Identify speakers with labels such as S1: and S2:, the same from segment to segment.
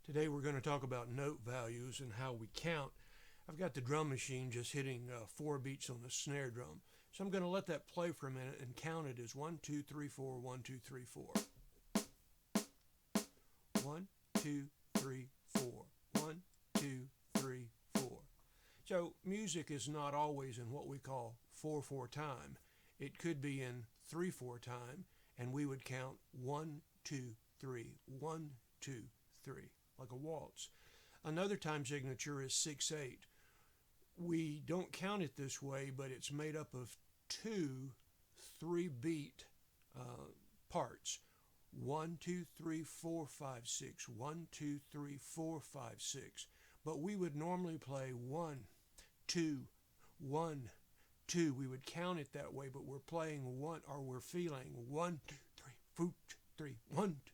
S1: Today we're going to talk about note values and how we count. I've got the drum machine just hitting 4 beats on the snare drum. So I'm going to let that play for a minute and count it as 1, 2, 3, 4, 1, 2, 3, 4. 1, 2, 3, 4. 1, 2, 3, 4. So music is not always in what we call 4/4 time. It could be in 3/4 time, and we would count 1, 2, 3, 1, 2, 3, like a waltz. Another time signature is 6/8. We don't count it this way, but it's made up of two 3-beat parts. 1, 2, 3, 4, 5, 6. 1, 2, 3, 4, 5, 6. But we would normally play 1, 2, 1, 2. We would count it that way, but we're playing one, or we're feeling 1, 2, 3, 4, 3, 1, 2,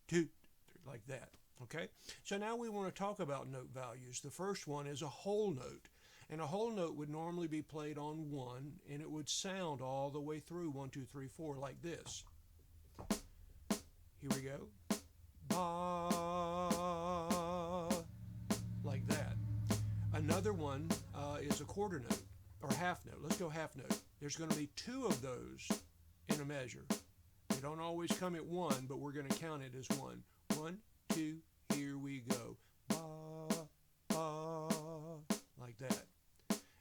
S1: 3, 2, 3, like that. Okay? So now we want to talk about note values. The first one is a whole note. And a whole note would normally be played on 1, and it would sound all the way through 1, 2, 3, 4 like this. Here we go. Ba, like that. Another one is a quarter note, or half note. Let's go half note. There's going to be 2 of those in a measure. They don't always come at 1, but we're going to count it as 1. 1, 2, here we go. Ba, ba, like that.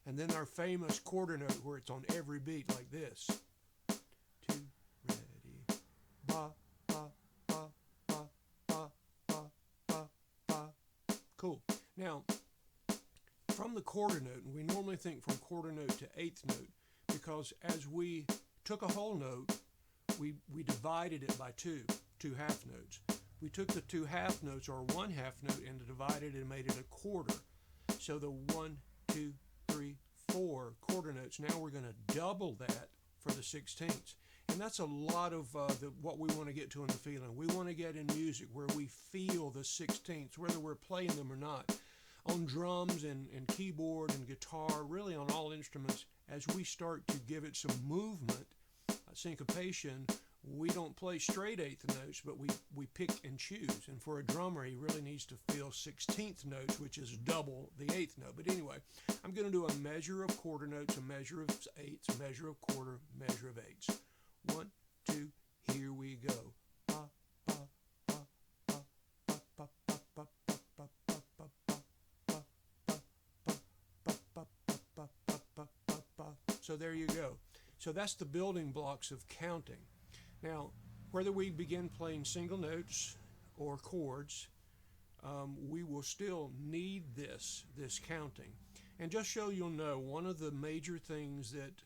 S1: And then our famous quarter note where it's on every beat like this. 2, ready. Ba, ba, ba, ba, ba, ba, ba, ba. Cool. Now, from the quarter note, and we normally think from quarter note to 8th note, because as we took a whole note, we divided it by two half notes. We took the 2 half notes, or 1 half note, and divided it and made it a quarter. So the 1, 2, 3, 4 quarter notes. Now we're going to double that for the 16ths. And that's a lot of what we want to get to in the feeling. We want to get in music where we feel the 16ths, whether we're playing them or not. On drums and keyboard and guitar, really on all instruments, as we start to give it some movement, syncopation, we don't play straight 8th notes, but we pick and choose. And for a drummer, he really needs to feel 16th notes, which is double the 8th note. But anyway, I'm going to do a measure of quarter notes, a measure of 8ths, a measure of quarter, measure of 8ths. 1, 2, here we go. Ba, ba, ba, ba, ba, ba, ba, ba, ba, ba, ba, ba, ba, ba, ba. So there you go. So that's the building blocks of counting. Now, whether we begin playing single notes or chords, we will still need this counting. And just so you'll know, one of the major things that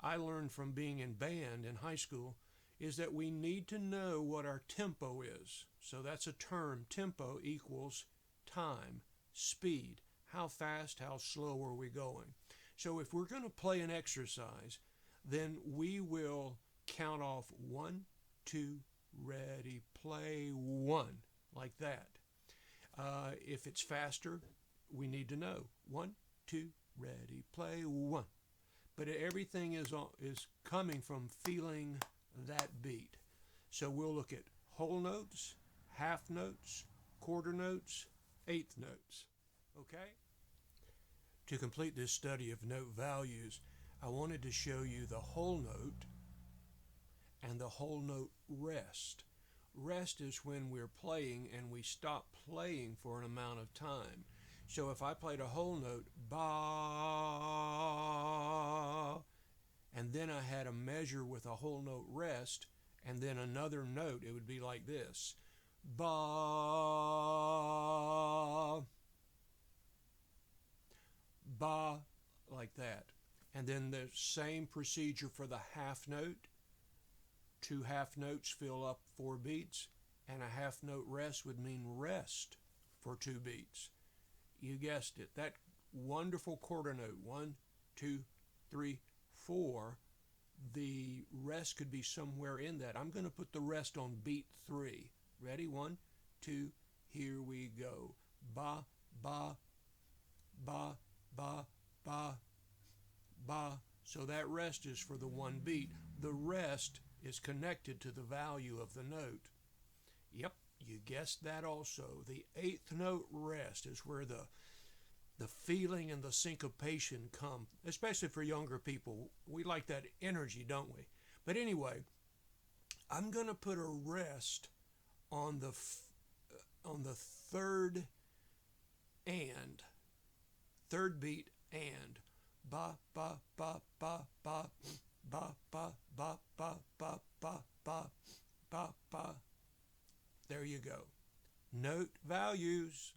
S1: I learned from being in band in high school is that we need to know what our tempo is. So that's a term. Tempo equals time, speed. How fast, how slow are we going? So if we're going to play an exercise, then we will count off 1, 2, ready, play, 1, like that. If it's faster, we need to know 1, 2, ready, play, 1. But everything is coming from feeling that beat. So we'll look at whole notes, half notes, quarter notes, 8th notes. Okay? To complete this study of note values, I wanted to show you the whole note and the whole note rest. Rest is when we're playing and we stop playing for an amount of time. So if I played a whole note, ba, and then I had a measure with a whole note rest, and then another note, it would be like this. Ba, ba, like that. And then the same procedure for the half note. 2 half notes fill up 4 beats, and a half note rest would mean rest for 2 beats. You guessed it. That wonderful quarter note, 1, 2, 3, 4, the rest could be somewhere in that. I'm going to put the rest on beat 3. Ready? 1, 2, here we go. Ba, ba, ba, ba, ba, ba. So that rest is for the 1 beat. The rest is connected to the value of the note. Yep, You guessed that also. The eighth note rest is where the feeling and the syncopation come, especially for younger people. We like that energy, don't we? But anyway, I'm going to put a rest on the third and third beat and ba ba ba ba ba ba ba ba ba ba ba ba ba ba. There you go. Note values.